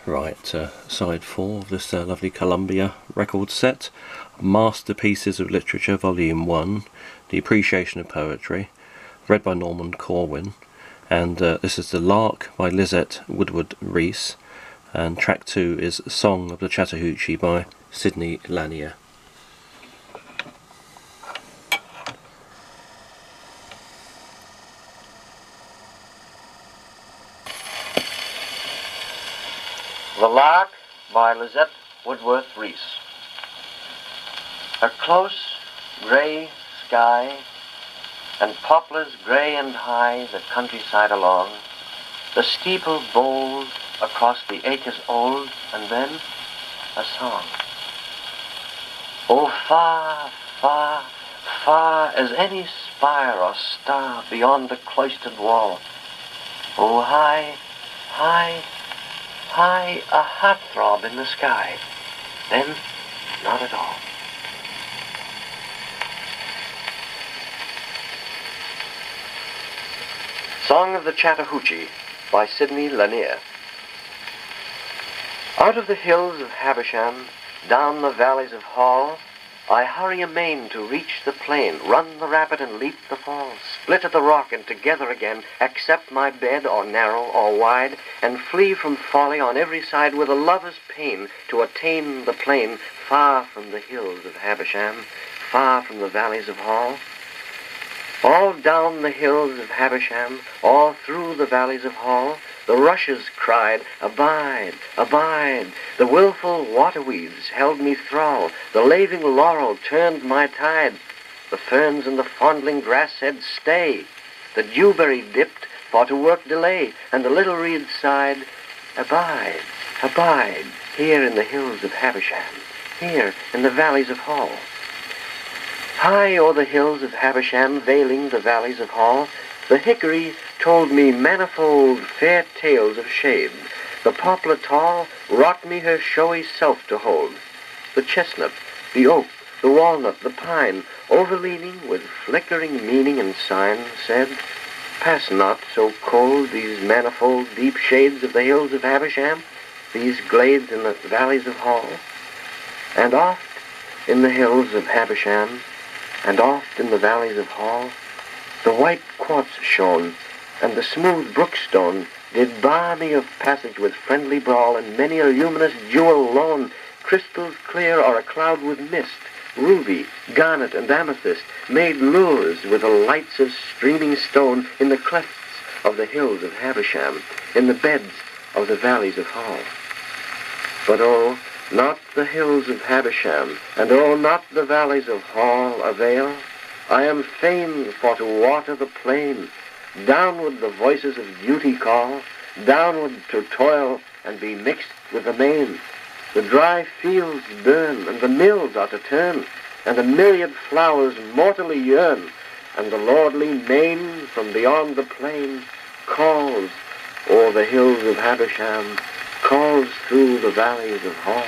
Right, side 4 of this lovely Columbia record set, Masterpieces of Literature, Volume 1, The Appreciation of Poetry, read by Norman Corwin, and this is The Lark by Lizette Woodward Reese, and track 2 is Song of the Chattahoochee by Sidney Lanier. The Lark by Lizette Woodward Reese. A close grey sky and poplars grey and high the countryside along, the steeple bold across the acres old, and then a song. Oh, far, far, far as any spire or star beyond the cloistered wall. Oh, high, high, high, a heart-throb in the sky, then not at all. Song of the Chattahoochee by Sidney Lanier. Out of the hills of Havisham, down the valleys of Hall, I hurry amain to reach the plain, run the rapid and leap the fall, split at the rock and together again, accept my bed or narrow or wide, and flee from folly on every side with a lover's pain to attain the plain, far from the hills of Havisham, far from the valleys of Hall. All down the hills of Havisham, all through the valleys of Hall, the rushes cried, abide, abide. The willful waterweeds held me thrall. The laving laurel turned my tide. The ferns and the fondling grass said, stay. The dewberry dipped, for to work delay. And the little reed sighed, abide, abide, here in the hills of Havisham, here in the valleys of Hall. High o'er the hills of Havisham, veiling the valleys of Hall, the hickory told me manifold fair tales of shade. The poplar tall wrought me her showy self to hold. The chestnut, the oak, the walnut, the pine, overleaning with flickering meaning and sign, said, pass not so cold these manifold deep shades of the hills of Havisham, these glades in the valleys of Hall. And oft in the hills of Havisham, and oft in the valleys of Hall, the white quartz shone, and the smooth brookstone did bar me of passage with friendly brawl, and many a luminous jewel lone, crystals clear or a cloud with mist, ruby, garnet, and amethyst, made lures with the lights of streaming stone in the clefts of the hills of Havisham, in the beds of the valleys of Hall. But oh, not the hills of Havisham, and oh, not the valleys of Hall avail. I am fain for to water the plain. Downward the voices of duty call, downward to toil and be mixed with the main. The dry fields burn, and the mills are to turn, and the myriad flowers mortally yearn, and the lordly main from beyond the plain calls o'er the hills of Havisham, calls through the valleys of Hall.